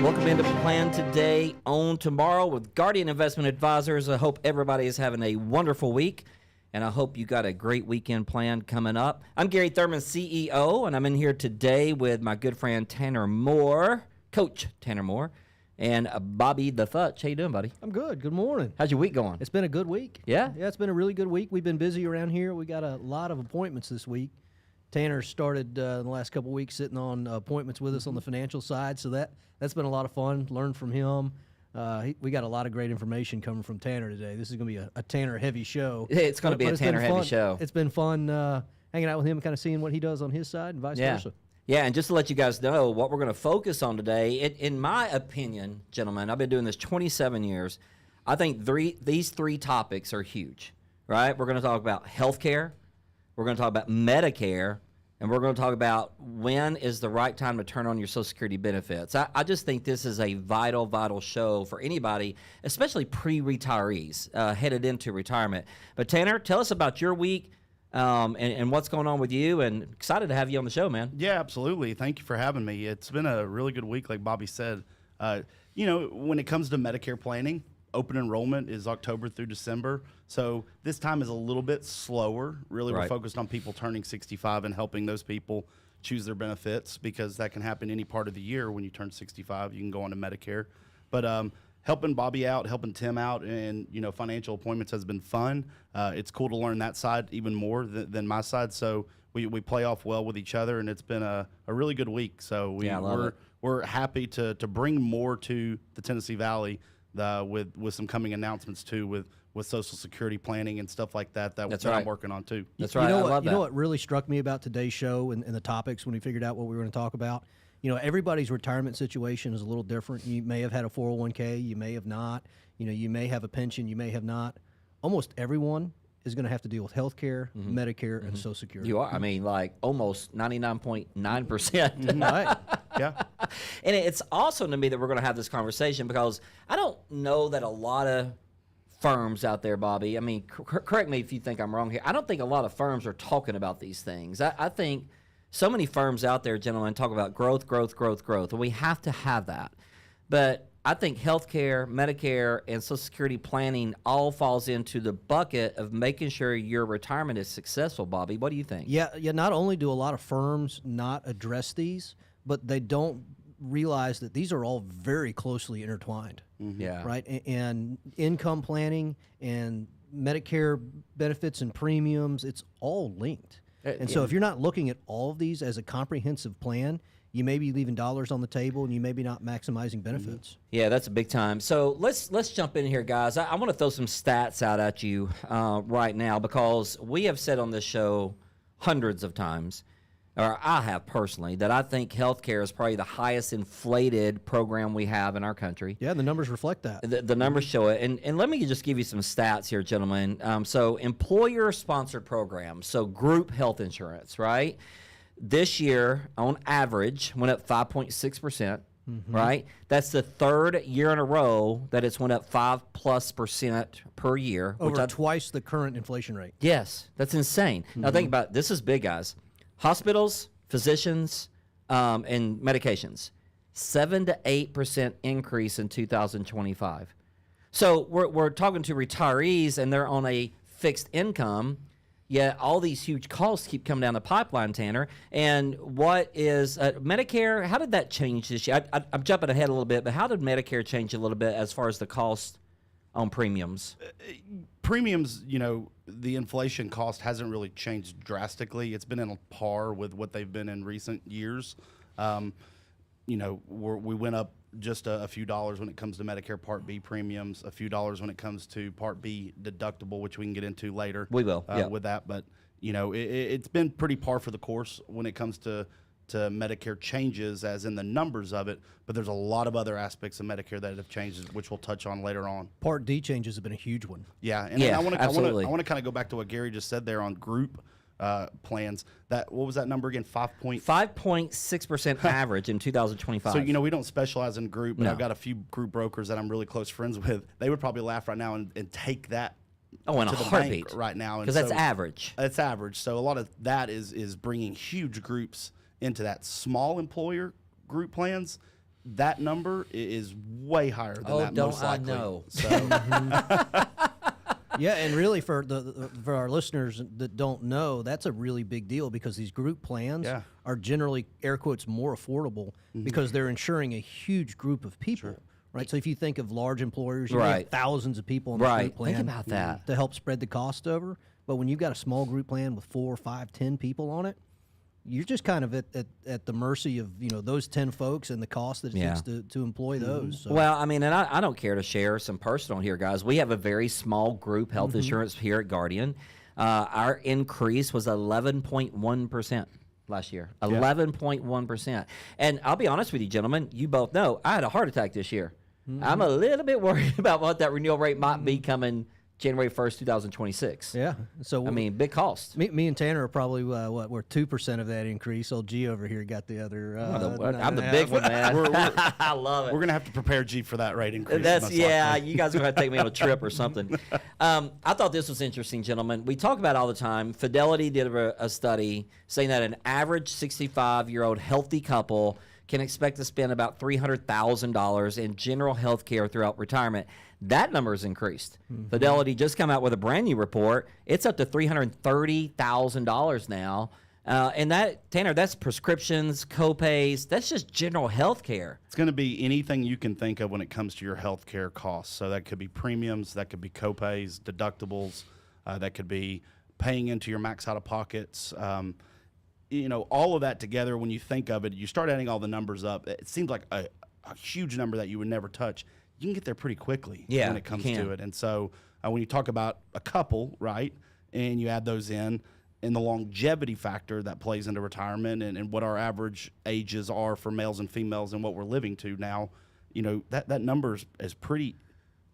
Welcome into Plan Today, Own Tomorrow with Guardian Investment Advisors. I hope everybody is having a wonderful week, and I hope you got a great weekend planned coming up. I'm Gary Thurman, CEO, and I'm in here today with my good friend Tanner Moore, Coach Tanner Moore, and Bobby the Futch. How you doing, buddy? I'm good. Good morning. How's your week going? It's been a good week. Yeah? Yeah, it's been a really good week. We've been busy around here. We got a lot of appointments this week. Tanner started in the last couple of weeks sitting on appointments with us on the financial side, so that's been a lot of fun. Learned from him. We got a lot of great information coming from Tanner today. This is going to be a Tanner-heavy show. It's going to be a Tanner-heavy show. It's been fun hanging out with him and kind of seeing what he does on his side and vice versa. Yeah, and just to let you guys know what we're going to focus on today, in my opinion, gentlemen, I've been doing this 27 years. I think these three topics are huge, right? We're going to talk about healthcare. We're going to talk about Medicare, and we're going to talk about when is the right time to turn on your Social Security benefits. I just think this is a vital, vital show for anybody, especially pre-retirees headed into retirement. But Tanner, tell us about your week and what's going on with you, and excited to have you on the show, man. Yeah, absolutely. Thank you for having me. It's been a really good week, like Bobby said. When it comes to Medicare planning, open enrollment is October through December. So this time is a little bit slower. Really, Right. We're focused on people turning 65 and helping those people choose their benefits, because that can happen any part of the year. When you turn 65, you can go on to Medicare. But helping Bobby out, helping Tim out, and financial appointments has been fun. It's cool to learn that side even more than my side. So we play off well with each other, and it's been a really good week. So we're happy to bring more to the Tennessee Valley with some coming announcements too, with Social Security planning and stuff like that. That's right. I'm working on too. That's right. I love you that. know what really struck me about today's show and the topics when we figured out what we were going to talk about? Everybody's retirement situation is a little different. You may have had a 401k, you may have not. You may have a pension, you may have not. Almost everyone is going to have to deal with health care, Medicare, and Social Security. You are. I mean, like almost 99.9%. Right. Yeah. And it's awesome to me that we're going to have this conversation, because I don't know that a lot of firms out there, Bobby, I mean, correct me if you think I'm wrong here, I don't think a lot of firms are talking about these things. I think so many firms out there, gentlemen, talk about growth, and we have to have that. But I think healthcare, Medicare, and Social Security planning all falls into the bucket of making sure your retirement is successful, Bobby. What do you think? Yeah. Not only do a lot of firms not address these, but they don't realize that these are all very closely intertwined. Yeah. Right? And income planning and Medicare benefits and premiums, it's all linked. And so if you're not looking at all of these as a comprehensive plan, you may be leaving dollars on the table and you may be not maximizing benefits. Yeah, that's a big time. So let's jump in here, guys. I want to throw some stats out at you right now, because we have said on this show hundreds of times, or I have personally, that I think healthcare is probably the highest inflated program we have in our country. Yeah, the numbers reflect that. The numbers show it. And let me just give you some stats here, gentlemen. So employer-sponsored programs, so group health insurance, right? This year, on average, went up 5.6%, right? That's the third year in a row that it's went up 5+% per year. Over twice the current inflation rate. Yes, that's insane. Now think about it. This is big, guys. Hospitals, physicians, and medications, 7 to 8% increase in 2025. So we're talking to retirees, and they're on a fixed income, yet all these huge costs keep coming down the pipeline, Tanner. And what is Medicare? How did that change this year? I'm jumping ahead a little bit, but how did Medicare change a little bit as far as the cost on premiums? Premiums, the inflation cost hasn't really changed drastically. It's been in par with what they've been in recent years. We went up just a few dollars when it comes to Medicare Part B premiums, a few dollars when it comes to Part B deductible, which we can get into later. We will, with that. But it's been pretty par for the course when it comes to to Medicare changes as in the numbers of it, but there's a lot of other aspects of Medicare that have changed, which we'll touch on later on. Part D changes have been a huge one. Yeah, and Yeah, I want absolutely. to kind of go back to what Gary just said there on group plans. What was that number again? 5.6% average in 2025. So, we don't specialize in group, but No. I've got a few group brokers that I'm really close friends with. They would probably laugh right now and take that in a to the heartbeat bank right now. because that's average. It's average. So a lot of that is bringing huge groups into that. Small employer group plans, that number is way higher than that, don't most I likely. know. So, Yeah, and really for for our listeners that don't know, that's a really big deal because these group plans Yeah. are generally air quotes more affordable because they're insuring a huge group of people. Right, so if you think of large employers, you Right. have thousands of people on the Right. group plan. Think about that. to help spread the cost over. But when you've got a small group plan with 4, 5, 10 people on it, you're just kind of at the mercy of those 10 folks and the cost that it Yeah. takes to employ those. So. Well, I mean, and I don't care to share some personal here, guys. We have a very small group health insurance here at Guardian. Our increase was 11.1% last year. 11.1%. And I'll be honest with you, gentlemen, you both know I had a heart attack this year. I'm a little bit worried about what that renewal rate might be coming January 1st, 2026. yeah, so I mean, big cost. Me and Tanner are probably we're 2% of that increase. Old G over here got the other. I'm the big one, man. I love it. we're gonna have to prepare G for that rate increase. That's most yeah. likely. You guys are gonna take me on a trip or something. I thought this was interesting, gentlemen. We talk about it all the time. Fidelity did a study saying that an average 65-year-old healthy couple can expect to spend about $300,000 in general health care throughout retirement. That number has increased. Fidelity just come out with a brand new report. It's up to $330,000 now. And that, Tanner, that's prescriptions, copays. That's just general health care. It's going to be anything you can think of when it comes to your health care costs. So that could be premiums, that could be copays, deductibles, that could be paying into your max out of pockets. All of that together, when you think of it, you start adding all the numbers up. It seems like a huge number that you would never touch. You can get there pretty quickly Yeah, when it comes you to can. it. And so when you talk about a couple, right, and you add those in, and the longevity factor that plays into retirement and what our average ages are for males and females and what we're living to now, that number is pretty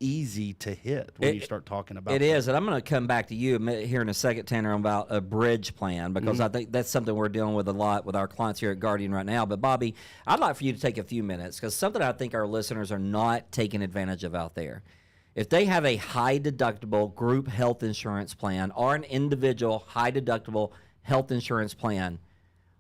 easy to hit when you start talking about It that. is, and I'm going to come back to you here in a second, Tanner, about a bridge plan because I think that's something we're dealing with a lot with our clients here at Guardian right now. But Bobby, I'd like for you to take a few minutes because something I think our listeners are not taking advantage of out there. If they have a high deductible group health insurance plan or an individual high deductible health insurance plan,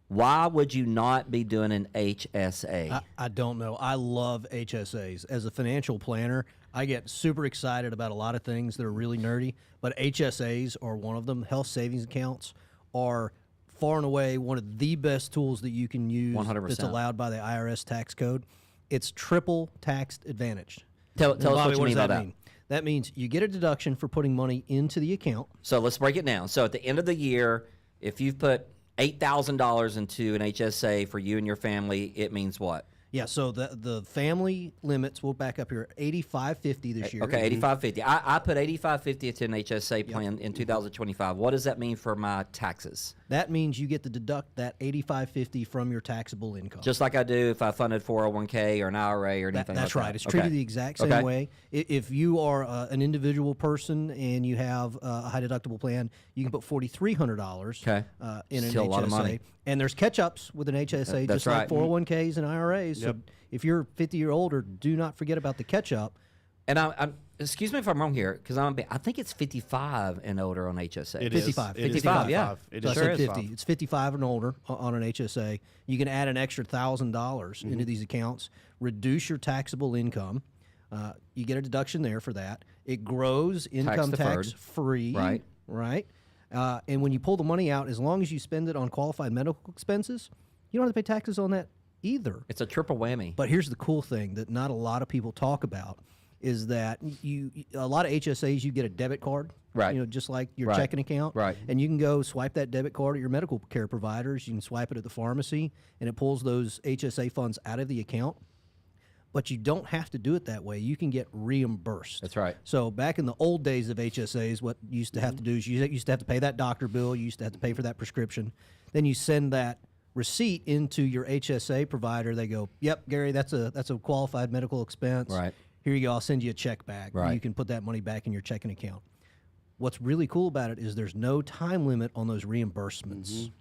why would you not be doing an HSA? I don't know. I love HSAs. As a financial planner, I get super excited about a lot of things that are really nerdy, but HSAs are one of them. Health savings accounts are far and away one of the best tools that you can use 100%. that's allowed by the IRS tax code. It's triple tax advantaged. Tell Now, us Bobby, what you mean does by that that. mean? That means you get a deduction for putting money into the account. So let's break it down. So at the end of the year, if you've put $8,000 into an HSA for you and your family, it means what? Yeah, so the family limits, we'll back up here, $85.50 this year. Okay, $85.50. I put $85.50 into an HSA plan in 2025. What does that mean for my taxes? That means you get to deduct that $85.50 from your taxable income. Just like I do if I funded 401k or an IRA or anything That's like right. that. It's treated the exact same Okay. way. If you are an individual person and you have a high deductible plan, you can put $4,300 Okay. In an Still a HSA. lot of money. And there's catch-ups with an HSA, That's just like right. 401ks and IRAs. So if you're 50 or older, do not forget about the catch-up. And I'm excuse me if I'm wrong here, because I think it's 55 and older on HSA. It is. 55. It is 55, yeah. It So I is said Sure is. 50. It's 55 and older on an HSA. You can add an extra $1,000 into these accounts, reduce your taxable income. You get a deduction there for that. It grows income deferred. tax free. Right. Right. And when you pull the money out, as long as you spend it on qualified medical expenses, you don't have to pay taxes on that either. It's a triple whammy. But here's the cool thing that not a lot of people talk about is that a lot of HSAs you get a debit card, Right. just like your Right. checking account, Right. and you can go swipe that debit card at your medical care providers. You can swipe it at the pharmacy, and it pulls those HSA funds out of the account. But you don't have to do it that way. You can get reimbursed. That's right. So back in the old days of HSAs, what you used to have to do is you used to have to pay that doctor bill. You used to have to pay for that prescription. Then you send that receipt into your HSA provider. They go, "Yep, Gary, that's a qualified medical expense. Right. Here you go. I'll send you a check back. Right. You can put that money back in your checking account." What's really cool about it is there's no time limit on those reimbursements.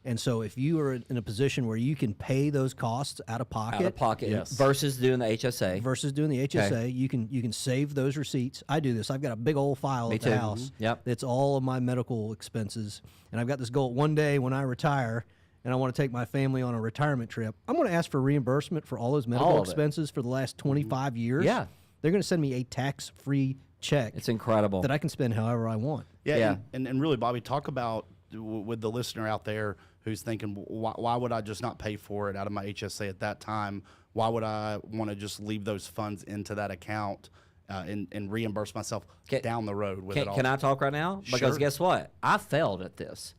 And so if you are in a position where you can pay those costs out of pocket, Yes. versus doing the HSA. versus doing the HSA, you can save those receipts. I do this. I've got a big old file at too. the house. Yep. That's all of my medical expenses. And I've got this goal: one day when I retire and I want to take my family on a retirement trip, I'm going to ask for reimbursement for all those medical All of it. expenses for the last 25 years. Yeah. They're going to send me a tax-free check It's incredible. that I can spend however I want. Yeah. And really, Bobby, talk about with the listener out there who's thinking, why would I just not pay for it out of my HSA at that time? Why would I want to just leave those funds into that account and reimburse myself down the road with it all? Can I talk right now? Because Sure. guess what? I failed at this.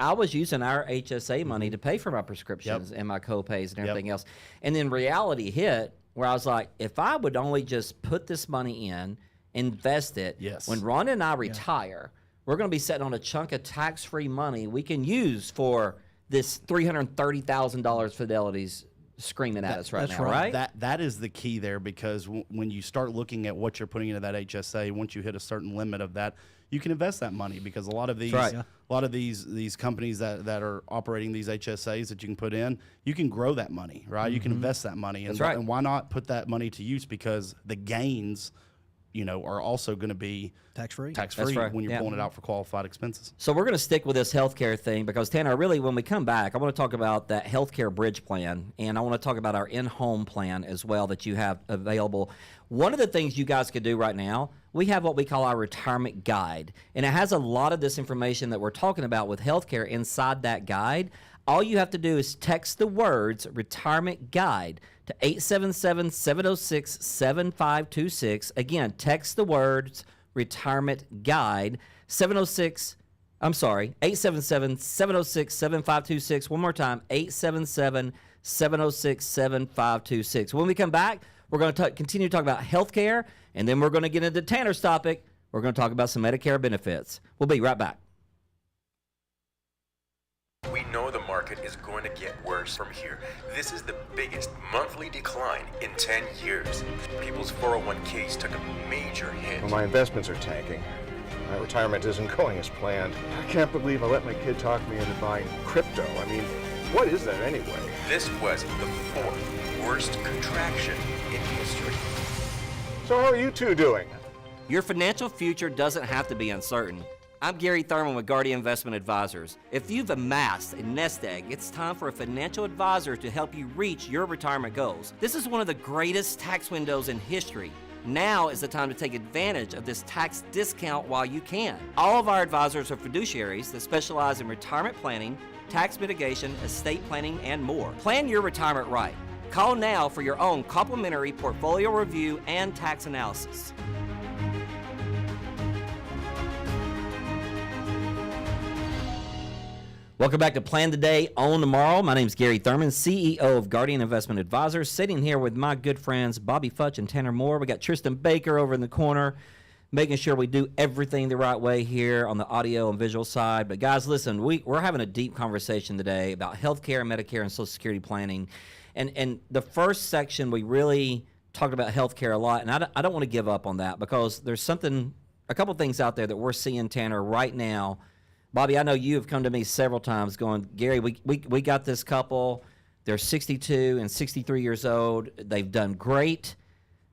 I was using our HSA money to pay for my prescriptions and my co-pays and everything else. And then reality hit where I was like, if I would only just put this money in, invest it, Yes. when Ron and I retire, we're going to be sitting on a chunk of tax-free money we can use for this $330,000 Fidelity's screaming at us right that's now, right. right? That is the key there, because when you start looking at what you're putting into that HSA, once you hit a certain limit of that, you can invest that money, because a lot of these right. Yeah. a lot of these companies that are operating these HSAs that you can put in, you can grow that money, right? You can invest that money, and, That's right. and why not put that money to use, because the gains, are also going to be Tax-free. tax-free right. when you're Yeah. pulling it out for qualified expenses. So we're going to stick with this healthcare thing because, Tanner, really, when we come back, I want to talk about that healthcare bridge plan, and I want to talk about our in-home plan as well that you have available. One of the things you guys could do right now, we have what we call our retirement guide, and it has a lot of this information that we're talking about with healthcare inside that guide. All you have to do is text the words retirement guide to 877-706-7526. Again, text the words retirement guide 877-706-7526. One more time, 877-706-7526. When we come back, we're going to continue to talk about healthcare, and then we're going to get into Tanner's topic. We're going to talk about some Medicare benefits. We'll be right back. We know the market is going to get worse from here. This is the biggest monthly decline in 10 years. People's 401ks took a major hit. Well, my investments are tanking. My retirement isn't going as planned. I can't believe I let my kid talk me into buying crypto. I mean, what is that anyway? This was the fourth worst contraction in history. So how are you two doing? Your financial future doesn't have to be uncertain. I'm Gary Thurman with Guardian Investment Advisors. If you've amassed a nest egg, it's time for a financial advisor to help you reach your retirement goals. This is one of the greatest tax windows in history. Now is the time to take advantage of this tax discount while you can. All of our advisors are fiduciaries that specialize in retirement planning, tax mitigation, estate planning, and more. Plan your retirement right. Call now for your own complimentary portfolio review and tax analysis. Welcome back to Plan Today, Own Tomorrow. My name is Gary Thurman, CEO of Guardian Investment Advisors, sitting here with my good friends Bobby Futch and Tanner Moore. We got Tristan Baker over in the corner, making sure we do everything the right way here on the audio and visual side. But guys, listen, we're having a deep conversation today about healthcare, Medicare, and Social Security planning. And the first section, we really talked about healthcare a lot, and I don't want to give up on that because there's a couple things out there that we're seeing, Tanner, right now. Bobby, I know you have come to me several times going, Gary, we got this couple. They're 62 and 63 years old. They've done great,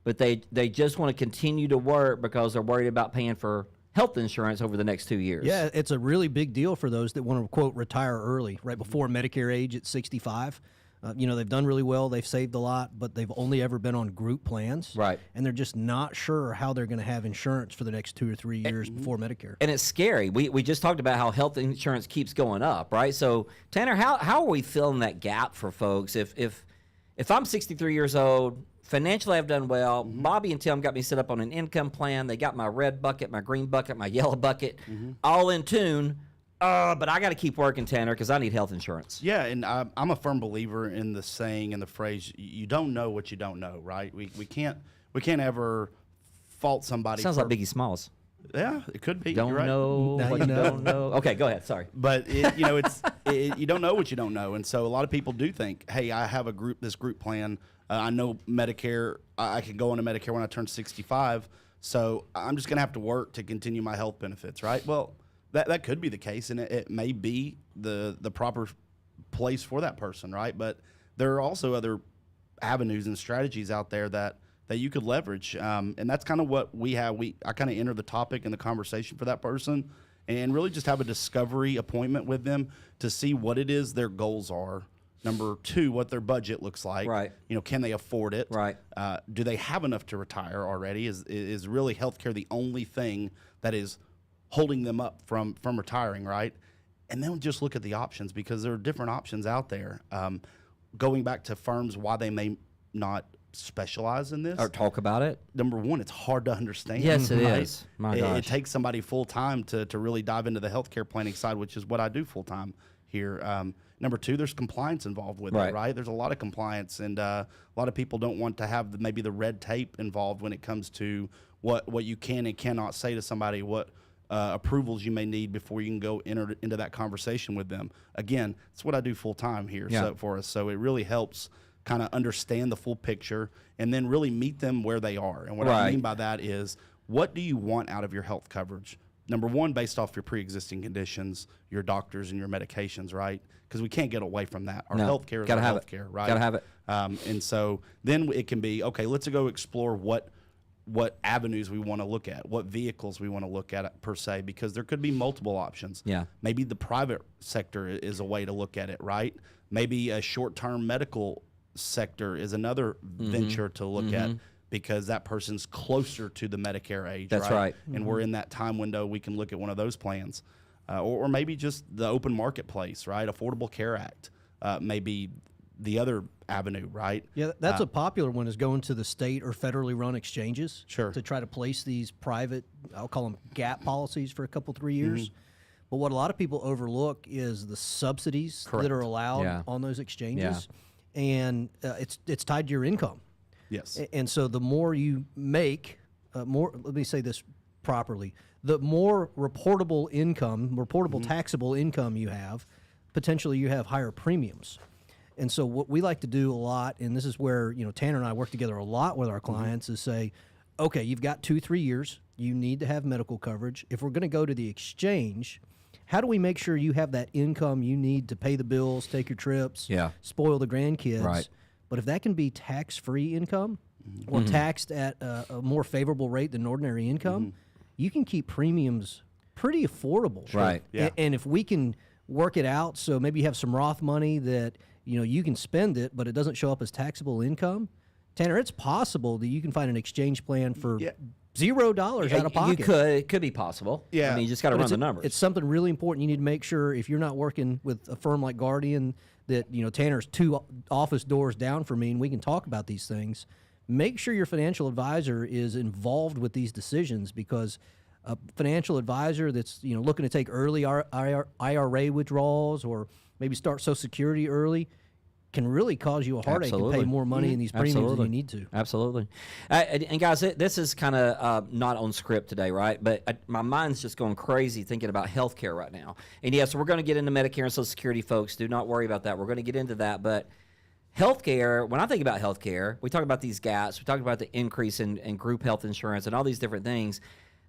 but they just want to continue to work because they're worried about paying for health insurance over the next 2 years. Yeah, it's a really big deal for those that want to, quote, retire early, right before Medicare age at 65. They've done really well. They've saved a lot, but they've only ever been on group plans. Right. And they're just not sure how they're going to have insurance for the next 2 or 3 years before Medicare. And it's scary. We just talked about how health insurance keeps going up, right? So, Tanner, how are we filling that gap for folks? If I'm 63 years old, financially I've done well. Bobby and Tim got me set up on an income plan. They got my red bucket, my green bucket, my yellow bucket, all in tune. But I got to keep working, Tanner, because I need health insurance. Yeah, and I'm a firm believer in the saying and the phrase, you don't know what you don't know, right? We can't ever fault somebody. Sounds for, like Biggie Smalls. Yeah, it could be. Don't You're right. know Now what you you know. don't know. Okay, go ahead. Sorry. But you don't know what you don't know, and so a lot of people do think, hey, I have this group plan. I know Medicare. I can go into Medicare when I turn 65, so I'm just going to have to work to continue my health benefits, right? Well, that could be the case, and it may be the proper place for that person, right? But there are also other avenues and strategies out there that you could leverage, and that's kind of what we have. I kind of enter the topic and the conversation for that person, and really just have a discovery appointment with them to see what it is their goals are. Number two, what their budget looks like. Right. Can they afford it? Right. Do they have enough to retire already? Is really healthcare the only thing that is holding them up from retiring, right? And then just look at the options, because there are different options out there. Going back to firms, why they may not specialize in this. Or talk about it. Number one, it's hard to understand. Yes, it right? is. My It gosh. takes somebody full time to really dive into the healthcare planning side, which is what I do full time here. Number two, there's compliance involved with Right. it, right? There's a lot of compliance, and a lot of people don't want to have maybe the red tape involved when it comes to what you can and cannot say to somebody, what approvals you may need before you can go enter into that conversation with them. Again, it's what I do full time here Yeah. for us. So it really helps kind of understand the full picture and then really meet them where they are. And what I Right. mean by that is, what do you want out of your health coverage? Number one, based off your pre-existing conditions, your doctors and your medications, right? Because we can't get away from that. Our No. healthcare is Gotta our have it. healthcare, right? Gotta have it. And so then it can be, okay, let's go explore what avenues we want to look at, what vehicles we want to look at per se, because there could be multiple options. Yeah. Maybe the private sector is a way to look at it, right? Maybe a short-term medical sector is another Mm-hmm. venture to look at, because that person's closer to the Medicare age. That's right. And we're in that time window. We can look at one of those plans, or maybe just the open marketplace, right? Affordable Care Act, maybe the other avenue, right? Yeah, that's a popular one, is going to the state or federally run exchanges Sure. to try to place these private, I'll call them gap policies for a couple, 3 years. Mm-hmm. But what a lot of people overlook is the subsidies that are allowed Yeah. on those exchanges. And it's tied to your income. Yes. And so the more you make, let me say this properly, the more reportable income, taxable income you have, potentially you have higher premiums. And so what we like to do a lot, and this is where, Tanner and I work together a lot with our clients, is say, okay, you've got 2-3 years, you need to have medical coverage. If we're going to go to the exchange, how do we make sure you have that income you need to pay the bills, take your trips, Yeah. spoil the grandkids? Right. But if that can be tax-free income or taxed at a more favorable rate than ordinary income, you can keep premiums pretty affordable. Right. Yeah. And if we can work it out, so maybe you have some Roth money that you can spend it, but it doesn't show up as taxable income. Tanner, it's possible that you can find an exchange plan for Yeah. $0 out of pocket. You could. It could be possible. Yeah. I mean, you just got to But run it's the numbers. It's something really important. You need to make sure, if you're not working with a firm like Guardian, that Tanner's 2 office doors down from me, and we can talk about these things. Make sure your financial advisor is involved with these decisions, because a financial advisor that's looking to take early IRA withdrawals or maybe start Social Security early can really cause you a heartache and Absolutely. pay more money in these premiums than Absolutely. you need to. Absolutely. And guys, this is kind of not on script today, right? But my mind's just going crazy thinking about healthcare right now. And yes, we're going to get into Medicare and Social Security, folks. Do not worry about that. We're going to get into that. But healthcare, when I think about healthcare, we talk about these gaps. We talk about the increase in group health insurance and all these different things.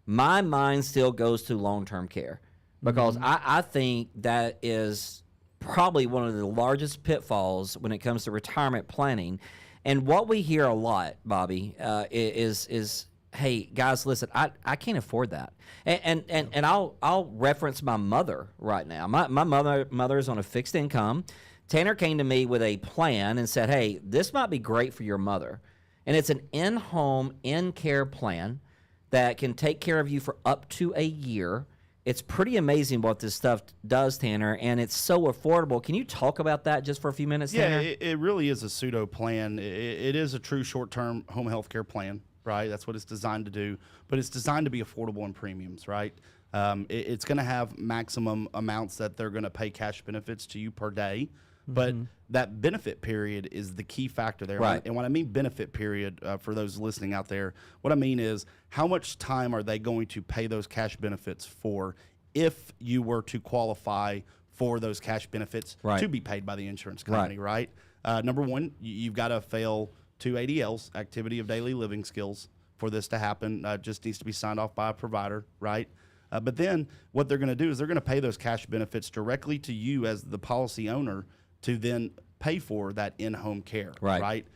My mind still goes to long-term care, because I think that is probably one of the largest pitfalls when it comes to retirement planning. And what we hear a lot, Bobby, is hey, guys, listen, I can't afford that. And I'll reference my mother right now. My mother is on a fixed income. Tanner came to me with a plan and said, hey, this might be great for your mother. And it's an in-home, in-care plan that can take care of you for up to a year. It's pretty amazing what this stuff does, Tanner, and it's so affordable. Can you talk about that just for a few minutes, Yeah, Tanner? it really is a pseudo plan. It is a true short-term home health care plan, right? That's what it's designed to do. But it's designed to be affordable in premiums, right? It's going to have maximum amounts that they're going to pay cash benefits to you per day. But that benefit period is the key factor there. Right. And when I mean benefit period, for those listening out there, what I mean is how much time are they going to pay those cash benefits for if you were to qualify for those cash benefits Right. to be paid by the insurance company, right? Number one, you've got to fail 2 ADLs, activity of daily living skills, for this to happen. Just needs to be signed off by a provider, right? But then what they're going to do is they're going to pay those cash benefits directly to you as the policy owner to then pay for that in-home care, Right.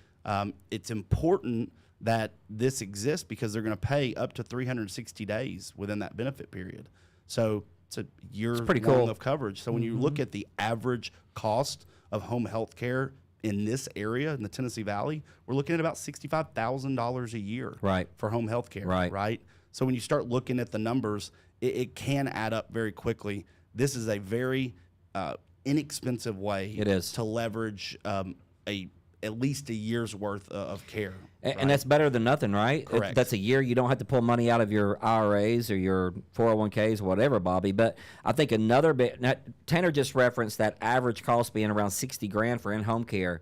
It's important that this exists because they're going to pay up to 360 days within that benefit period. So it's a year pretty long cool. of coverage. So when you look at the average cost of home health care in this area, in the Tennessee Valley, we're looking at about $65,000 a year Right. for home health care, Right. So when you start looking at the numbers, it can add up very quickly. This is a very inexpensive way It is. to leverage at least a year's worth of care. And that's better than nothing, right? Correct. That's a year you don't have to pull money out of your IRAs or your 401ks, whatever, Bobby. But I think another bit, now, Tanner just referenced that average cost being around 60 grand for in-home care.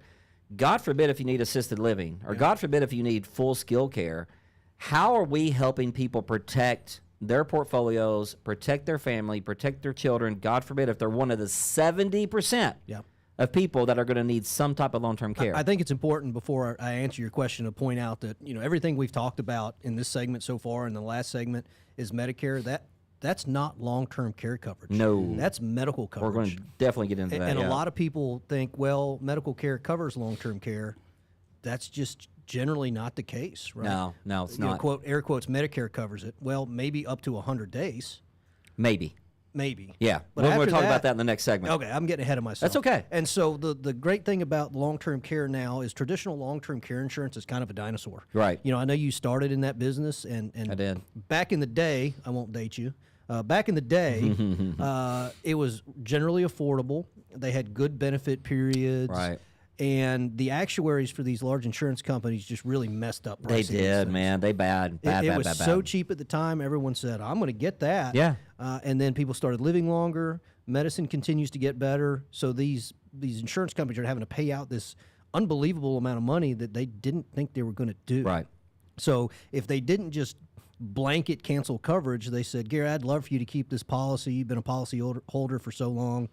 God forbid if you need assisted living, or God forbid if you need full skill care. How are we helping people protect their portfolios, protect their family, protect their children? God forbid if they're one of the 70% Yeah. of people that are going to need some type of long-term care. I think it's important before I answer your question to point out that everything we've talked about in this segment so far and the last segment is Medicare. That's not long-term care coverage. No. That's medical We're coverage. going to definitely get into that. And yeah. a lot of people think, well, medical care covers long-term care. That's just generally not the case, right? No, it's You know, not. quote, air quotes, Medicare covers it. Well, maybe up to 100 days. Maybe. Maybe. Yeah. But We're going after to talk about that in the next segment. Okay, I'm getting ahead of myself. That's okay. And so the great thing about long-term care now is traditional long-term care insurance is kind of a dinosaur. Right. I know you started in that business, and I did. Back in the day, I won't date you. Back in the day, it was generally affordable. They had good benefit periods. Right. And the actuaries for these large insurance companies just really messed up They pricing these did, things. man. They bad. It was bad. so cheap at the time. Everyone said, "I'm going to get that." Yeah. And then people started living longer. Medicine continues to get better. So these insurance companies are having to pay out this unbelievable amount of money that they didn't think they were going to do. Right. So if they didn't just blanket cancel coverage, they said, "Gary, I'd love for you to keep this policy. You've been a policy holder for so long.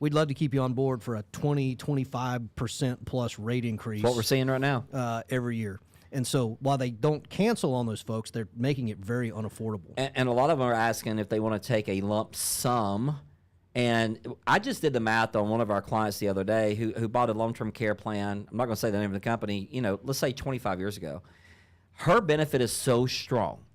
We'd love to keep you on board for a 25% plus rate increase What we're seeing right now. every year." And so while they don't cancel on those folks, they're making it very unaffordable. And a lot of them are asking if they want to take a lump sum. And I just did the math on one of our clients the other day who bought a long-term care plan. I'm not going to say the name of the company, let's say 25 years ago. Her benefit is so strong.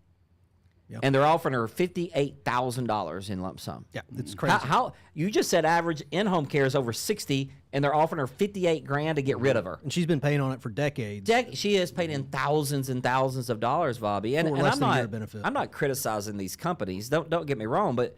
Yep. And they're offering her $58,000 in lump sum. Yeah, it's crazy. How you just said average in-home care is over 60, and they're offering her 58 grand to get rid of her. And she's been paying on it for decades. She has paid in thousands and thousands of dollars, Bobby. And, For and less I'm than a year not benefit. I'm not criticizing these companies. Don't get me wrong, but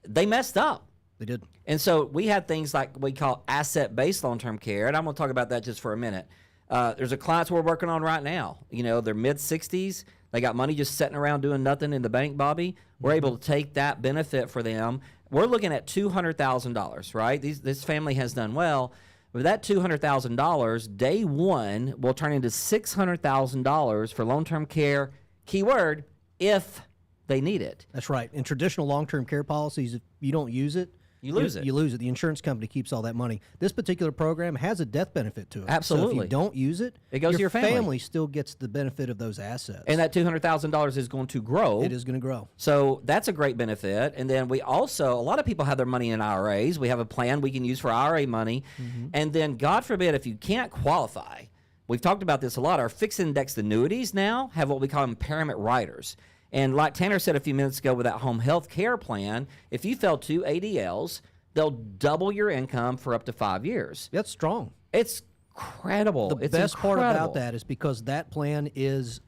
they messed up. They did. And so we had things like we call asset-based long-term care, and I'm going to talk about that just for a minute. There's a client we're working on right now. They're mid-60s. They got money just sitting around doing nothing in the bank, Bobby. We're able to take that benefit for them. We're looking at $200,000, right? This family has done well. With that $200,000, day one will turn into $600,000 for long-term care, keyword, if they need it. That's right. In traditional long-term care policies, if you don't use it, You lose it. You lose it. The insurance company keeps all that money. This particular program has a death benefit to it. So if Absolutely. you don't use it, It goes to your family. still gets the benefit of those assets. And that $200,000 is going to grow. it is going to grow. So that's a great benefit. And then we also, a lot of people have their money in IRAs. We have a plan we can use for IRA money. And then, God forbid, if you can't qualify, we've talked about this a lot, our fixed indexed annuities now have what we call impairment riders. And like Tanner said a few minutes ago with that home health care plan, if you fail 2 ADLs, they'll double your income for up to 5 years. That's strong. It's incredible. The It's best part incredible. about that is because that plan is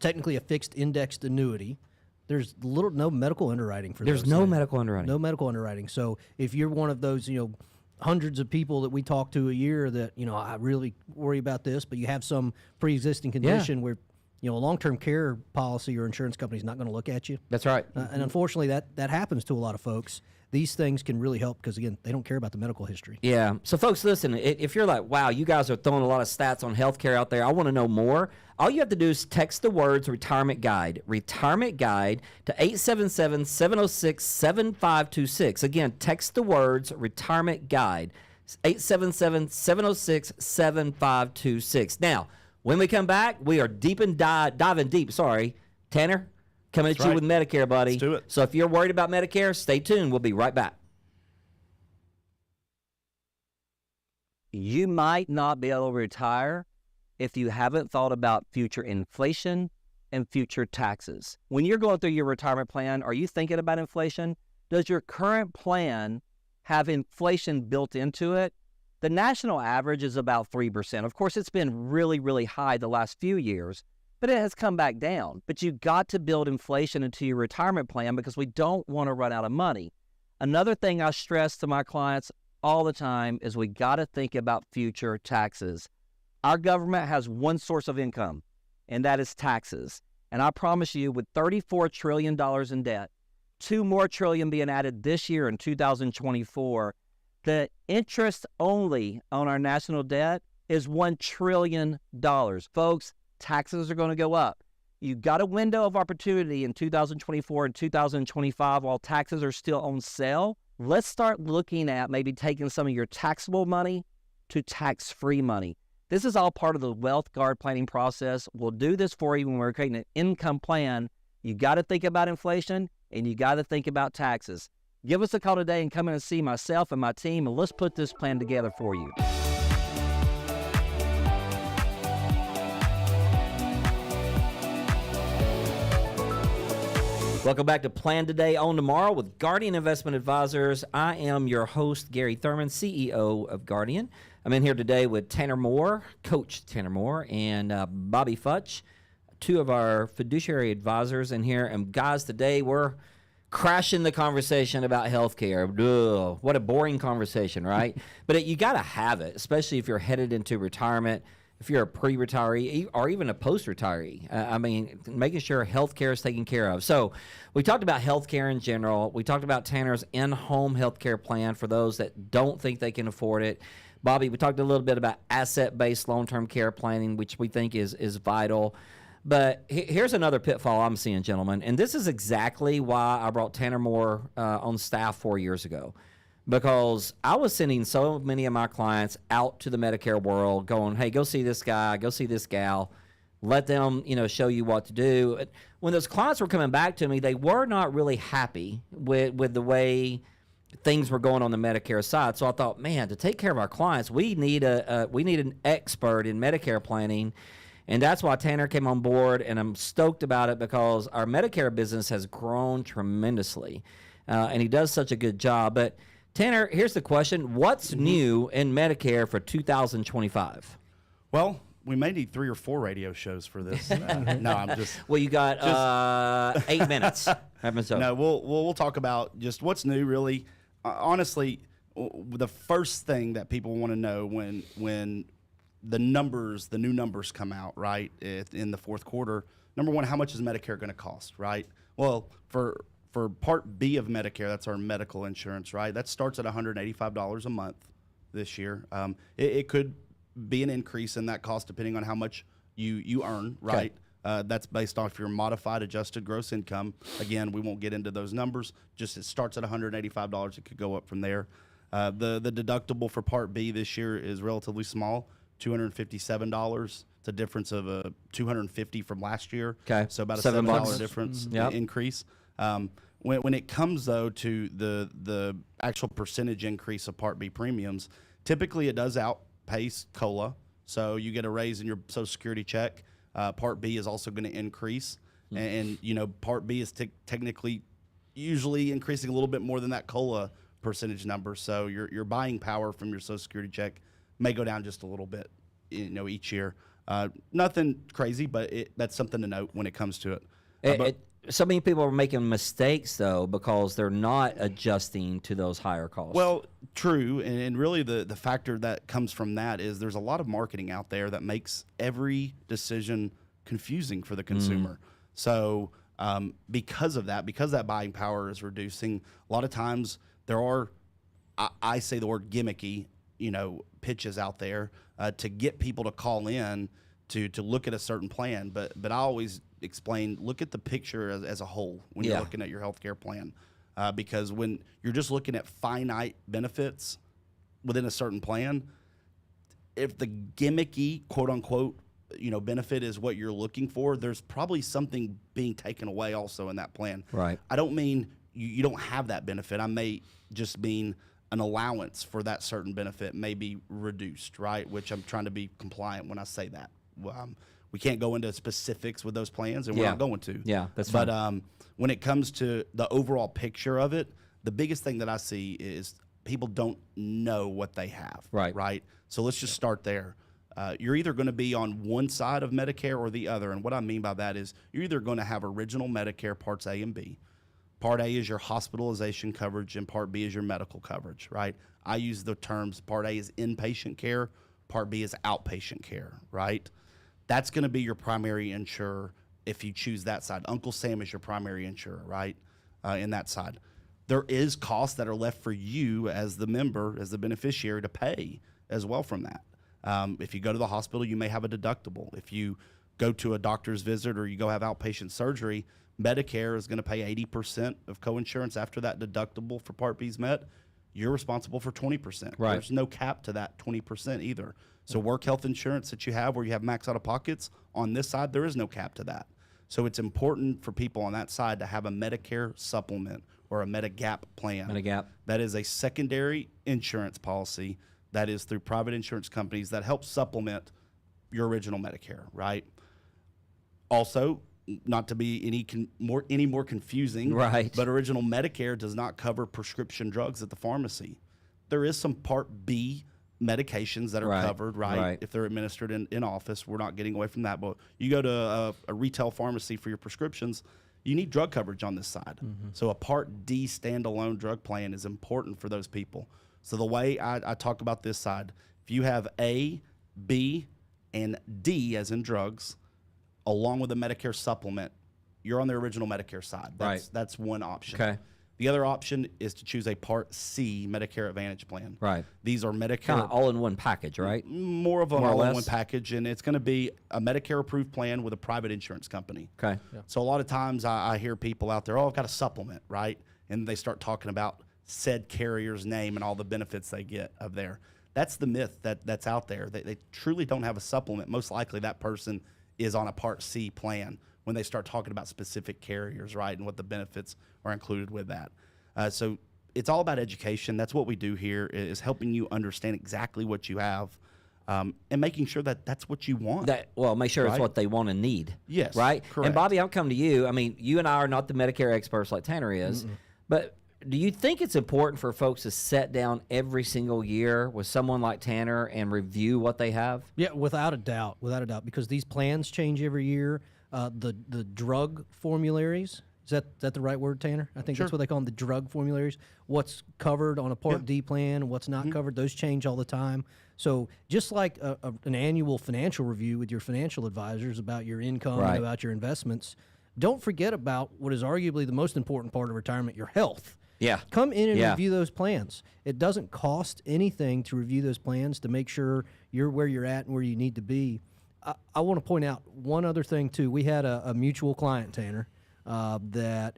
technically a fixed indexed annuity. There's no medical underwriting for There's those no things. medical underwriting. No medical underwriting. So if you're one of those, hundreds of people that we talk to a year that, I really worry about this, but you have some pre-existing condition where, a long-term care policy or insurance company is not going to look at you. That's right. And unfortunately, that happens to a lot of folks. these things can really help because, again, they don't care about the medical history. Yeah. So, folks, listen, if you're like, wow, you guys are throwing a lot of stats on healthcare out there, I want to know more. All you have to do is text the words retirement guide to 877-706-7526. Again, text the words retirement guide, 877-706-7526. Now, when we come back, we are diving deep. Sorry, Tanner, coming at you right. with Medicare, buddy. Let's do it. So if you're worried about Medicare, stay tuned. We'll be right back. You might not be able to retire if you haven't thought about future inflation and future taxes. When you're going through your retirement plan, are you thinking about inflation? Does your current plan have inflation built into it? The national average is about 3%. Of course, it's been really, really high the last few years, but it has come back down. But you've got to build inflation into your retirement plan because we don't want to run out of money. Another thing I stress to my clients all the time is we got to think about future taxes. Our government has one source of income, and that is taxes. And I promise you, with $34 trillion in debt, $2 more trillion being added this year in 2024, the interest only on our national debt is $1 trillion. Folks, taxes are going to go up. You've got a window of opportunity in 2024 and 2025 while taxes are still on sale. Let's start looking at maybe taking some of your taxable money to tax-free money. This is all part of the Wealth Guard planning process. We'll do this for you when we're creating an income plan. You got to think about inflation and you got to think about taxes. Give us a call today and come in and see myself and my team, and let's put this plan together for you. Welcome back to Plan Today, Own Tomorrow with Guardian Investment Advisors. I am your host, Gary Thurman, CEO of Guardian. I'm in here today with Tanner Moore, Coach Tanner Moore, and Bobby Futch, two of our fiduciary advisors in here. And guys, today we're crashing the conversation about healthcare. Ugh, what a boring conversation, right? But you got to have it, especially if you're headed into retirement, if you're a pre-retiree or even a post-retiree. I mean, making sure healthcare is taken care of. So we talked about healthcare in general. We talked about Tanner's in-home healthcare plan for those that don't think they can afford it. Bobby, we talked a little bit about asset-based long-term care planning, which we think is vital. But here's another pitfall I'm seeing, gentlemen, and this is exactly why I brought Tanner Moore on staff 4 years ago, because I was sending so many of my clients out to the Medicare world going, hey, go see this guy, go see this gal, let them, show you what to do. When those clients were coming back to me, they were not really happy with the way things were going on the Medicare side. So I thought, man, to take care of our clients, we need an expert in Medicare planning. And that's why Tanner came on board, and I'm stoked about it because our Medicare business has grown tremendously, and he does such a good job. But Tanner, here's the question. What's new in Medicare for 2025? Well, we may need 3 or 4 radio shows for this. No, I'm just... Well, you got 8 minutes. No, we'll talk about just what's new, really. Honestly, the first thing that people want to know when the new numbers come out, right, in the fourth quarter, number one, how much is Medicare going to cost, right? Well, for Part B of Medicare, that's our medical insurance, right? That starts at $185 a month this year. It could be an increase in that cost depending on how much you earn, right? Okay. That's based off your modified adjusted gross income. Again, we won't get into those numbers. Just it starts at $185. It could go up from there. The deductible for Part B this year is relatively small. $257. It's a difference of $250 from last year. Okay, so about a $7 difference Yep. increase. When it comes though to the actual percentage increase of Part B premiums, typically it does outpace COLA. So you get a raise in your Social Security check. Part B is also going to increase, and Part B is technically usually increasing a little bit more than that COLA percentage number. So your buying power from your Social Security check may go down just a little bit, each year. Nothing crazy, but that's something to note when it comes to it. So many people are making mistakes, though, because they're not adjusting to those higher costs. Well, true, and really the factor that comes from that is there's a lot of marketing out there that makes every decision confusing for the consumer. So because of that, because that buying power is reducing, a lot of times there are, I say the word gimmicky, pitches out there to get people to call in to look at a certain plan. But I always explain, look at the picture as a whole when you're looking at your healthcare plan. Because when you're just looking at finite benefits within a certain plan, if the gimmicky, quote unquote, benefit is what you're looking for, there's probably something being taken away also in that plan. Right. I don't mean you don't have that benefit. I may just mean an allowance for that certain benefit may be reduced, right? Which I'm trying to be compliant when I say that. We can't go into specifics with those plans, and we're not going to. Yeah, that's but fine. When it comes to the overall picture of it, the biggest thing that I see is people don't know what they have. Right. So let's just start there. You're either going to be on one side of Medicare or the other. And what I mean by that is you're either going to have original Medicare Parts A and B. Part A is your hospitalization coverage and Part B is your medical coverage, right? I use the terms Part A is inpatient care, Part B is outpatient care, right? That's going to be your primary insurer if you choose that side. Uncle Sam is your primary insurer, right, in that side. There is costs that are left for you as the member, as the beneficiary, to pay as well from that. If you go to the hospital, you may have a deductible. If you go to a doctor's visit or you go have outpatient surgery, Medicare is going to pay 80% of coinsurance after that deductible for Part B's met. You're responsible for 20%. Right. There's no cap to that 20% either. So work health insurance that you have where you have max out-of-pockets, on this side, there is no cap to that. So it's important for people on that side to have a Medicare supplement or a Medigap plan. Medigap. That is a secondary insurance policy that is through private insurance companies that help supplement your original Medicare, right? Also, not to be any more confusing, Right. but original Medicare does not cover prescription drugs at the pharmacy. There is some Part B medications that are covered, right? If they're administered in office, we're not getting away from that. But you go to a retail pharmacy for your prescriptions, you need drug coverage on this side. So a Part D standalone drug plan is important for those people. So the way I talk about this side, if you have A, B, and D as in drugs, along with a Medicare supplement, you're on the original Medicare side. That's one option. Okay. The other option is to choose a Part C Medicare Advantage plan. Right. These are Medicare Kind of all in one package, right? more of an More or all-in-one less. package, and it's going to be a Medicare approved plan with a private insurance company. Okay. So a lot of times I hear people out there, oh, I've got a supplement, right? And they start talking about said carrier's name and all the benefits they get of there. That's the myth that's out there. They truly don't have a supplement. Most likely that person is on a Part C plan when they start talking about specific carriers, right, and what the benefits are included with that. So it's all about education. That's what we do here, is helping you understand exactly what you have and making sure that that's what you want. Make sure it's Right. what they want and need. Yes, Right? correct. And Bobby, I'll come to you. I mean, you and I are not the Medicare experts like Tanner is, but do you think it's important for folks to sit down every single year with someone like Tanner and review what they have? Yeah, without a doubt, because these plans change every year. The drug formularies, is that the right word, Tanner? I think that's what they call them, the drug formularies. What's covered on a Part D plan, what's not covered, those change all the time. So just like an annual financial review with your financial advisors about your income Right. and about your investments, don't forget about what is arguably the most important part of retirement, your health. Yeah. Come in and Yeah. review those plans. It doesn't cost anything to review those plans to make sure you're where you're at and where you need to be. I want to point out one other thing, too. We had a mutual client, Tanner, that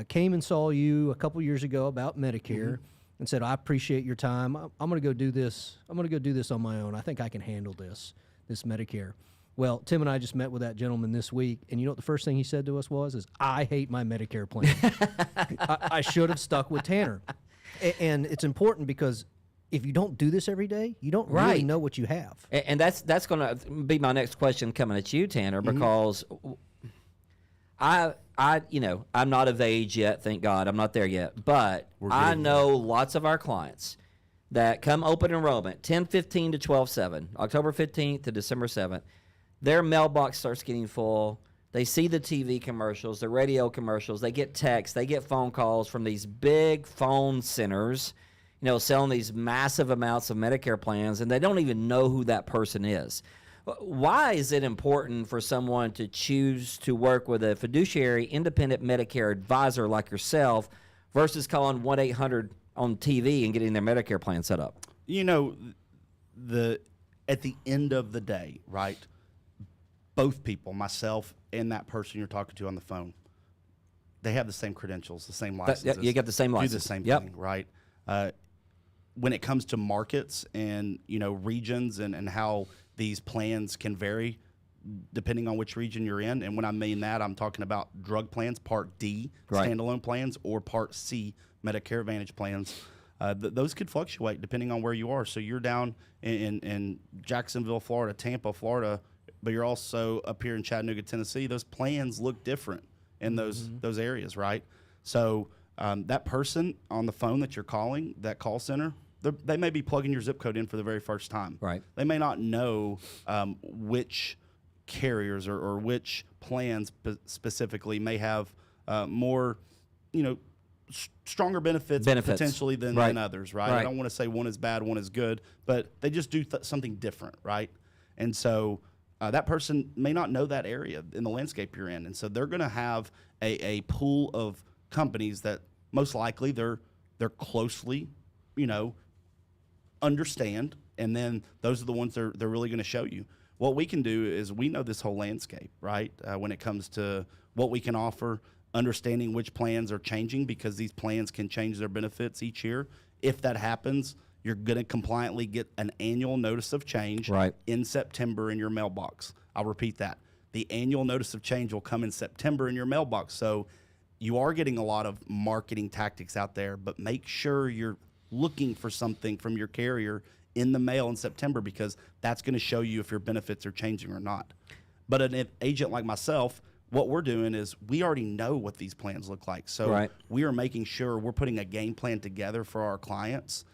came and saw you a couple years ago about Medicare and said, I appreciate your time. I'm going to go do this. I'm going to go do this on my own. I think I can handle this Medicare. Well, Tim and I just met with that gentleman this week, and you know what the first thing he said to us was, I hate my Medicare plan. I should have stuck with Tanner. And it's important because if you don't do this every day, you don't really Right. know what you have. And that's going to be my next question coming at you, Tanner, because I'm not of age yet, thank God. I'm not there yet. But I know lots of our clients that come open enrollment, 10/15 to 12/7, October 15th to December 7th. Their mailbox starts getting full. They see the TV commercials, the radio commercials. They get texts. They get phone calls from these big phone centers, selling these massive amounts of Medicare plans, and they don't even know who that person is. Why is it important for someone to choose to work with a fiduciary independent Medicare advisor like yourself versus calling on TV and getting their Medicare plan set up? You know, at the end of the day, right? Both people, myself and that person you're talking to on the phone, they have the same credentials, the same licenses. You got the same Do license. the same Yep. thing, right? When it comes to markets and, you know, regions and how these plans can vary depending on which region you're in. And when I mean that, I'm talking about drug plans, Part D, Right. standalone plans, or Part C, Medicare Advantage plans. Those could fluctuate depending on where you are. So you're down in Jacksonville, Florida, Tampa, Florida, but you're also up here in Chattanooga, Tennessee. Those plans look different in those areas, right? So that person on the phone that you're calling, that call center, they may be plugging your zip code in for the very first time. Right. They may not know which carriers or which plans specifically may have more, you know, stronger benefits potentially than others, right? I don't want to say one is bad, one is good, but they just do something different, right? And so that person may not know that area in the landscape you're in, and so they're going to have a pool of companies that most likely they're closely, you know, understand, and then those are the ones they're really going to show you. What we can do is we know this whole landscape, right? When it comes to what we can offer, understanding which plans are changing, because these plans can change their benefits each year. If that happens, you're going to compliantly get an annual notice of change in September in your mailbox. I'll repeat that. The annual notice of change will come in September in your mailbox. So you are getting a lot of marketing tactics out there, but make sure you're looking for something from your carrier in the mail in September, because that's going to show you if your benefits are changing or not. But an agent like myself, what we're doing is we already know what these plans look like. So we are making sure we're putting a game plan together for our clients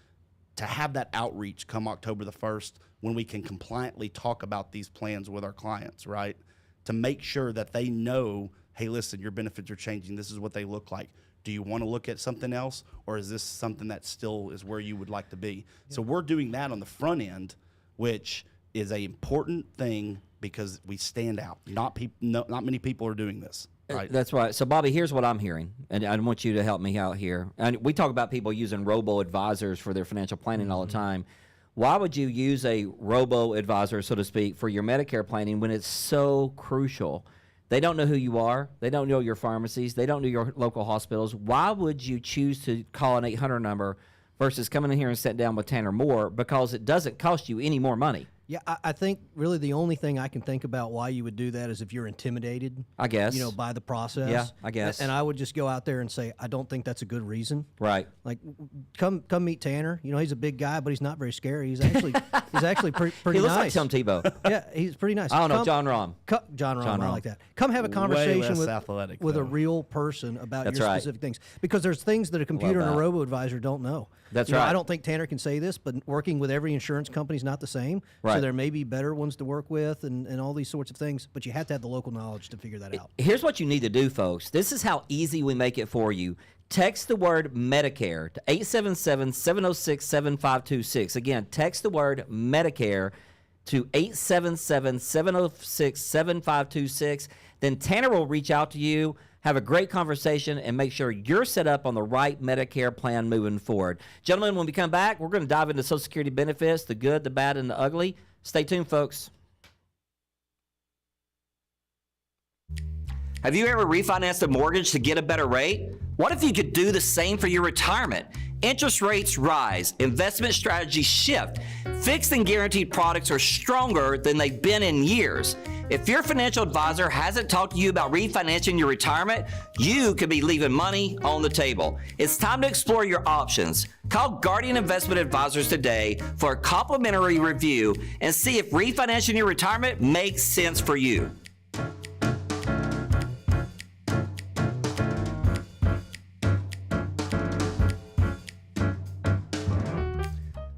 to have that outreach come October the 1st, when we can compliantly talk about these plans with our clients, right? To make sure that they know, hey, listen, your benefits are changing. This is what they look like. Do you want to look at something else, or is this something that still is where you would like to be? Yeah. So we're doing that on the front end, which is an important thing because we stand out. Not many people are doing this. Right. That's right. So, Bobby, here's what I'm hearing, and I want you to help me out here. And we talk about people using robo-advisors for their financial planning all the time. Why would you use a robo-advisor, so to speak, for your Medicare planning when it's so crucial? They don't know who you are. They don't know your pharmacies. They don't know your local hospitals. Why would you choose to call an 800 number versus coming in here and sitting down with Tanner Moore? Because it doesn't cost you any more money. Yeah, I think really the only thing I can think about why you would do that is if you're intimidated, I guess, you know, by the process. Yeah, I guess. And I would just go out there and say, I don't think that's a good reason. Right. Like, come meet Tanner. You know, he's a big guy, but he's not very scary. He's actually pretty he looks nice. like Tim Tebow. Yeah, he's pretty nice. I don't know, John Rahm. John Rahm, I like that. Come have a conversation with a real person about your specific things, because there's things that a computer and a robo-advisor don't know. That's right. right. I don't think Tanner can say this, but working with every insurance company is not the same. Right. So there may be better ones to work with and all these sorts of things, but you have to have the local knowledge to figure that out. Here's what you need to do, folks. This is how easy we make it for you. Text the word Medicare to 877-706-7526. Again, text the word Medicare to 877-706-7526. Then Tanner will reach out to you, have a great conversation, and make sure you're set up on the right Medicare plan moving forward. Gentlemen, when we come back, we're going to dive into Social Security benefits, the good, the bad, and the ugly. Stay tuned, folks. Have you ever refinanced a mortgage to get a better rate? What if you could do the same for your retirement? Interest rates rise, investment strategies shift, fixed and guaranteed products are stronger than they've been in years. If your financial advisor hasn't talked to you about refinancing your retirement, you could be leaving money on the table. It's time to explore your options. Call Guardian Investment Advisors today for a complimentary review and see if refinancing your retirement makes sense for you.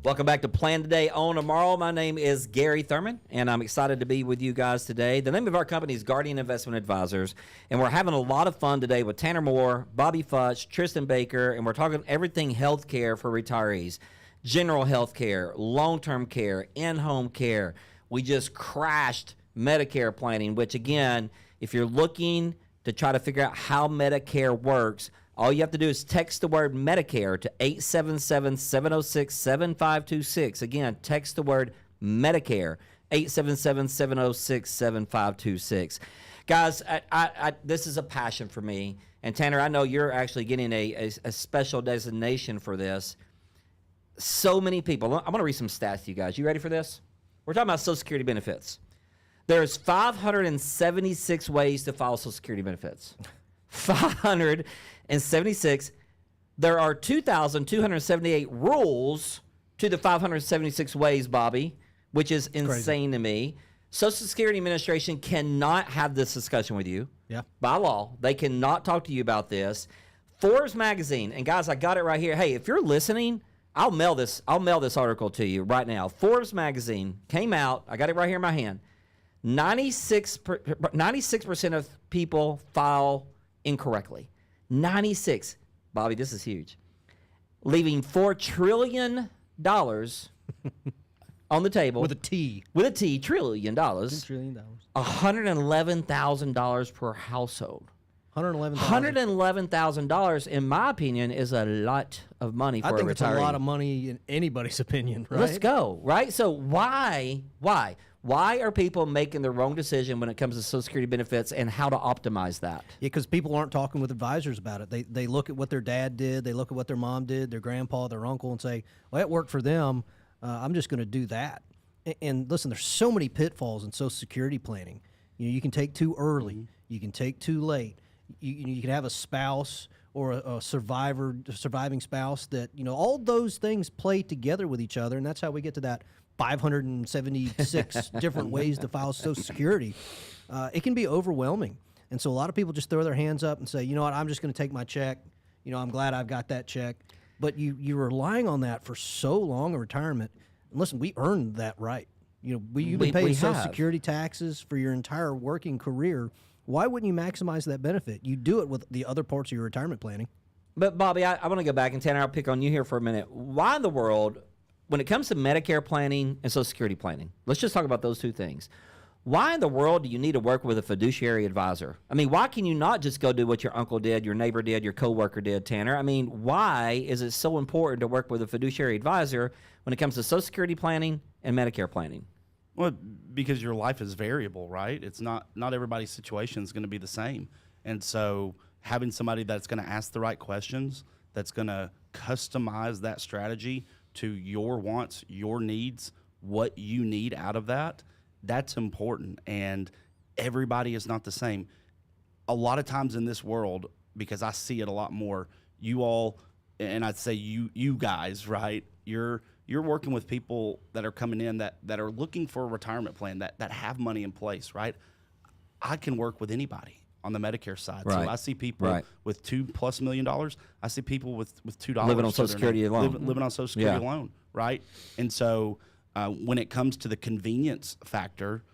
Welcome back to Plan Today, Own Tomorrow. My name is Gary Thurman, and I'm excited to be with you guys today. The name of our company is Guardian Investment Advisors, and we're having a lot of fun today with Tanner Moore, Bobby Futch, Tristan Baker, and we're talking everything healthcare for retirees, general healthcare, long-term care, in-home care. We just crashed Medicare planning, which again, if you're looking to try to figure out how Medicare works, All you have to do is text the word Medicare to 877-706-7526. Again, text the word Medicare, 877-706-7526. Guys, this is a passion for me. And Tanner, I know you're actually getting a special designation for this. So many people. I'm going to read some stats to you guys. You ready for this? We're talking about Social Security benefits. There's 576 ways to file Social Security benefits. 576. There are 2,278 rules to the 576 ways, Bobby, which is insane to me. Social Security Administration cannot have this discussion with you. Yeah. By law, they cannot talk to you about this. Forbes magazine, and guys, I got it right here. Hey, if you're listening, I'll mail this article to you right now. Forbes magazine came out. I got it right here in my hand. 96% of people file incorrectly. 96. Bobby, this is huge. Leaving $4 trillion on the table. With a T. With a T, trillion dollars. $2 trillion. $111,000 per household. $111,000, in my opinion, is a lot of money for a retiree. I think it's a lot of money in anybody's opinion, right? Let's go, right? So why are people making the wrong decision when it comes to Social Security benefits and how to optimize that? Yeah, because people aren't talking with advisors about it. They look at what their dad did, they look at what their mom did, their grandpa, their uncle, and say, well, it worked for them. I'm just going to do that. And listen, there's so many pitfalls in Social Security planning. You can take too early. You can take too late. You can have a spouse or a surviving spouse that, all those things play together with each other, and that's how we get to that 576 different ways to file Social Security. It can be overwhelming. And so a lot of people just throw their hands up and say, you know what, I'm just going to take my check. I'm glad I've got that check. But you're relying on that for so long in retirement. And listen, we earned that right. You've been paying Social Security taxes for your entire working career. Why wouldn't you maximize that benefit? You do it with the other parts of your retirement planning. But, Bobby, I want to go back, and Tanner, I'll pick on you here for a minute. Why in the world, when it comes to Medicare planning and Social Security planning, let's just talk about those two things. Why in the world do you need to work with a fiduciary advisor? I mean, why can you not just go do what your uncle did, your neighbor did, your coworker did, Tanner? I mean, why is it so important to work with a fiduciary advisor when it comes to Social Security planning and Medicare planning? Well, because your life is variable, right? It's not everybody's situation is going to be the same. And so having somebody that's going to ask the right questions, that's going to customize that strategy to your wants, your needs, what you need out of that, that's important. And everybody is not the same. A lot of times in this world, because I see it a lot more, you all, and I'd say you guys, right? You're working with people that are coming in that are looking for a retirement plan, that have money in place, right? I can work with anybody on the Medicare side. Right. So I see people with $2+ million. I see people with $2 living on Social Security alone. Living on Social Security alone, right? And so when it comes to the convenience factor,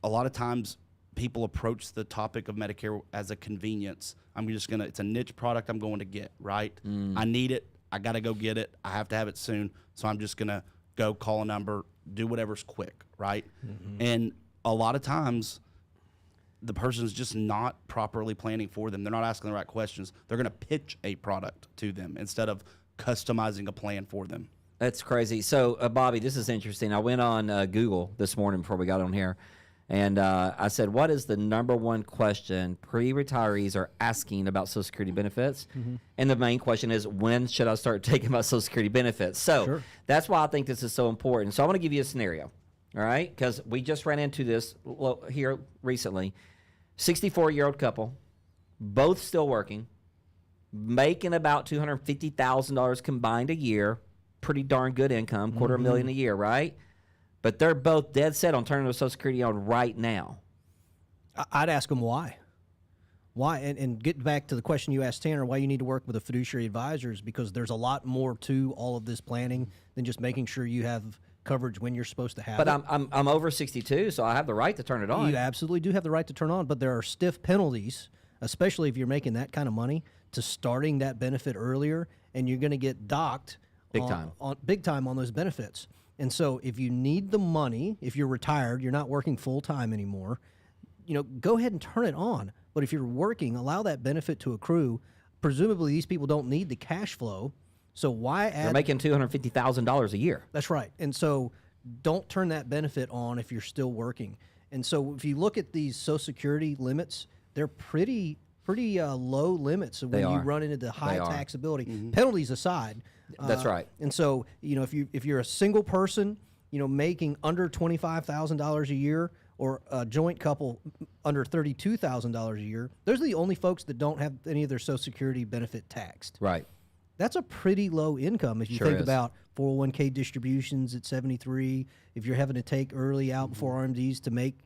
a lot of times people approach the topic of Medicare as a convenience. It's a niche product I'm going to get, right? I need it. I got to go get it. I have to have it soon. So I'm just going to go call a number, do whatever's quick, right? And a lot of times the person's just not properly planning for them. They're not asking the right questions. They're going to pitch a product to them instead of customizing a plan for them. That's crazy. So, Bobby, this is interesting. I went on Google this morning before we got on here, and I said, what is the number one question pre-retirees are asking about Social Security benefits? And the main question is, when should I start taking my Social Security benefits? So that's why I think this is so important. So I want to give you a scenario, all right? Because we just ran into this here recently. 64-year-old couple, both still working, making about $250,000 combined a year. Pretty darn good income, $250,000 a year, right? But they're both dead set on turning their Social Security on right now. I'd ask them why. Why? And get back to the question you asked Tanner, why you need to work with a fiduciary advisor is because there's a lot more to all of this planning than just making sure you have coverage when you're supposed to have it. But I'm over 62, so I have the right to turn it on. You absolutely do have the right to turn on, but there are stiff penalties, especially if you're making that kind of money, to starting that benefit earlier, and you're going to get docked big time on those benefits. And so if you need the money, if you're retired, you're not working full time anymore, go ahead and turn it on. But if you're working, allow that benefit to accrue. presumably these people don't need the cash flow. So why They're add? making $250,000 a year. That's right. And so don't turn that benefit on if you're still working. And so if you look at these Social Security limits, they're pretty low limits when you are. run into the high They are. taxability. Penalties aside. That's right. And so, if you're a single person, making under $25,000 a year, or a joint couple under $32,000 a year, those are the only folks that don't have any of their Social Security benefit taxed. Right. That's a pretty low income if you Sure think is. about 401k distributions at 73. If you're having to take early out before RMDs to make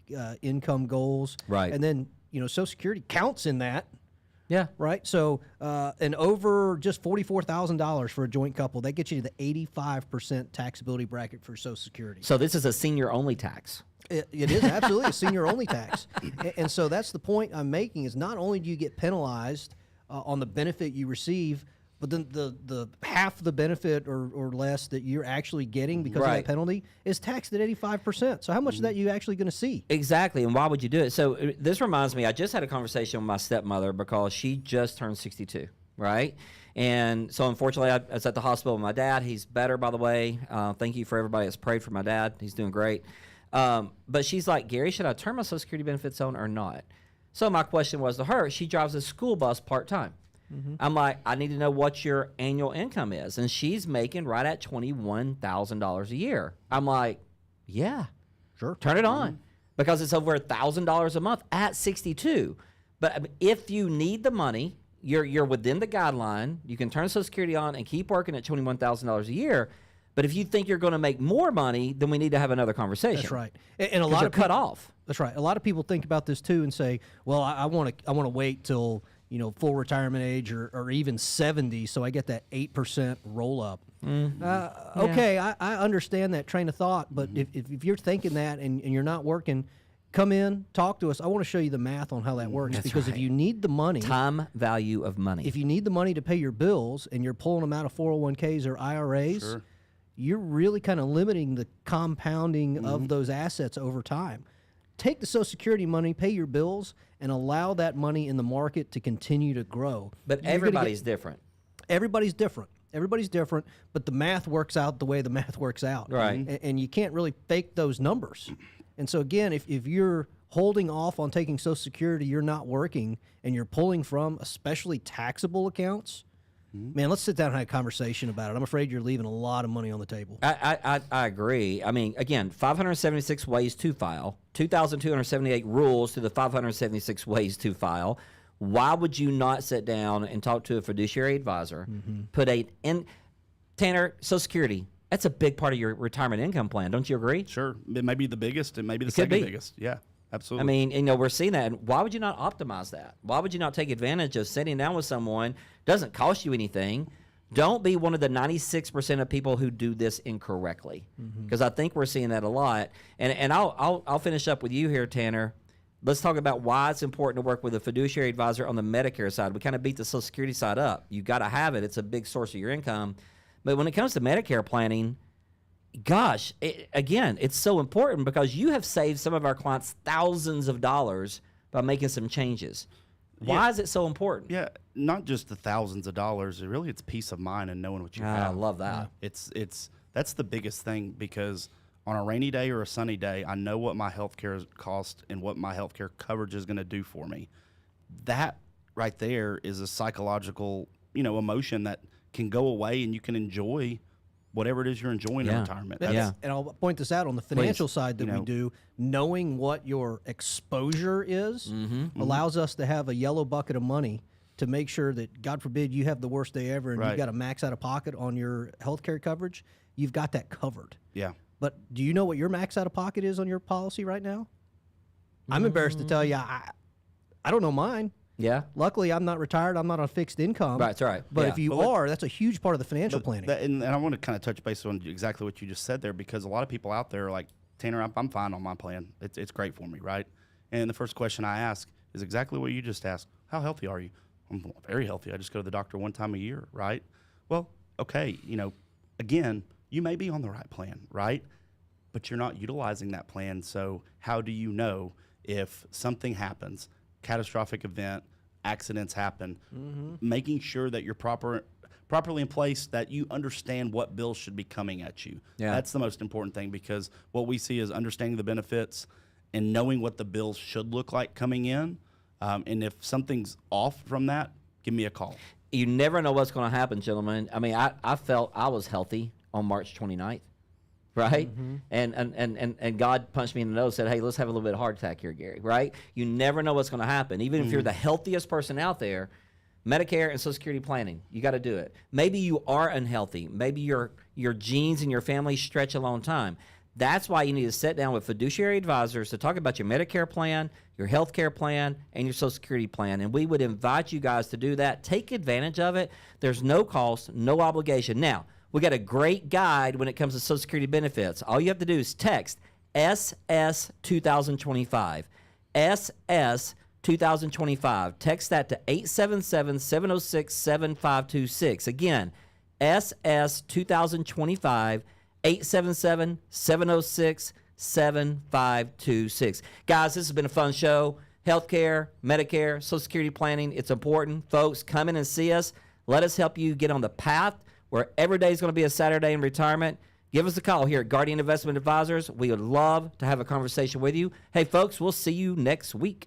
income goals, Right. And then Social Security counts in that, Yeah. right? So, and over just $44,000 for a joint couple, that gets you to the 85% taxability bracket for Social Security. So this is a senior-only tax. It is absolutely a senior-only tax, and so that's the point I'm making. Is not only do you get penalized on the benefit you receive, but then the half the benefit or less that you're actually getting because of Right. that penalty is taxed at 85%. So how much of that you actually going to see? Exactly, and why would you do it? So this reminds me, I just had a conversation with my stepmother because she just turned 62, right? And so unfortunately, I was at the hospital with my dad. He's better, by the way. Thank you for everybody that's prayed for my dad. He's doing great. But she's like, Gary, should I turn my Social Security benefits on or not? So my question was to her, she drives a school bus part-time. I'm like, I need to know what your annual income is. And she's making right at $21,000 a year. I'm like, yeah, Sure. turn it on because it's over $1,000 a month at 62. But I mean, if you need the money, you're within the guideline. You can turn Social Security on and keep working at $21,000 a year. But if you think you're going to make more money, then we need to have another conversation. That's right. And a 'Cause lot you're of cut people, off. That's right. A lot of people think about this too and say, well, I want to wait till full retirement age or even 70, so I get that 8% roll up. Okay, I understand that train of thought, but if you're thinking that and you're not working, come in, talk to us. I want to show you the math on how that works because if you need the money, Time value of money. if you need the money to pay your bills and you're pulling them out of 401ks or IRAs, you're really kind of limiting the compounding of those assets over time. Take the Social Security money, pay your bills, and allow that money in the market to continue to grow. but You're gonna everybody's get- different. everybody's different. Everybody's different, but the math works out the way the math works out. Right. And you can't really fake those numbers. And so, again, if you're holding off on taking Social Security, you're not working, and you're pulling from especially taxable accounts, man, let's sit down and have a conversation about it. I'm afraid you're leaving a lot of money on the table. I agree. I mean, again, 576 ways to file, 2,278 rules to the 576 ways to file. Why would you not sit down and talk to a fiduciary advisor? Put in Tanner, Social Security. That's a big part of your retirement income plan. Don't you agree? Sure. It may be the biggest and maybe the could second be. biggest. Yeah, I absolutely. mean, we're seeing that. And why would you not optimize that? Why would you not take advantage of sitting down with someone? Doesn't cost you anything. Don't be one of the 96% of people who do this incorrectly, because I think we're seeing that a lot. And I'll finish up with you here, Tanner. Let's talk about why it's important to work with a fiduciary advisor on the Medicare side. We kind of beat the Social Security side up. You got to have it. It's a big source of your income. But when it comes to Medicare planning, gosh, again, it's so important because you have saved some of our clients thousands of dollars by making some changes. Why is it so important? Yeah, not just the thousands of dollars. Really, it's peace of mind and knowing what you I have. love that. It's that's the biggest thing because on a rainy day or a sunny day, I know what my healthcare cost and what my healthcare coverage is going to do for me. That right there is a psychological, emotion that can go away and you can enjoy whatever it is you're enjoying in Yeah. retirement. Yeah. And I'll point this out on the financial side that we do, knowing what your exposure is allows us to have a yellow bucket of money to make sure that, God forbid, you have the worst day ever and Right. you've got a max out of pocket on your health care coverage. You've got that covered. Yeah. But do you know what your max out of pocket is on your policy right now? I'm embarrassed to tell you, I don't know mine. Yeah. Luckily, I'm not retired. I'm not on fixed income. Right, that's right. But Yeah. if you are, that's a huge part of the financial planning. And I want to kind of touch base on exactly what you just said there because a lot of people out there are like, Tanner, I'm fine on my plan. It's great for me, right? And the first question I ask is exactly what you just asked. How healthy are you? I'm very healthy. I just go to the doctor one time a year, right? Well, okay, again, you may be on the right plan, right? But you're not utilizing that plan. So how do you know if something happens, catastrophic event, accidents happen. Making sure that you're properly in place, that you understand what bills should be coming at you. Yeah. That's the most important thing, because what we see is understanding the benefits and knowing what the bills should look like coming in. And if something's off from that, give me a call. You never know what's going to happen, gentlemen. I mean, I felt I was healthy on March 29th, right? And God punched me in the nose, said, hey, let's have a little bit of heart attack here, Gary, right? You never know what's going to happen. Even if you're the healthiest person out there, Medicare and Social Security planning, you got to do it. Maybe you are unhealthy. Maybe your genes and your family stretch a long time. That's why you need to sit down with fiduciary advisors to talk about your Medicare plan, your health care plan, and your Social Security plan. And we would invite you guys to do that. Take advantage of it. There's no cost, no obligation. Now, we got a great guide when it comes to Social Security benefits. All you have to do is text SS 2025. SS 2025. Text that to 877-706-7526. Again, SS 2025, 877-706-7526. Guys, this has been a fun show. Healthcare, Medicare, Social Security planning, it's important. Folks, come in and see us. Let us help you get on the path where every day is going to be a Saturday in retirement. Give us a call here at Guardian Investment Advisors. We would love to have a conversation with you. Hey, folks, we'll see you next week.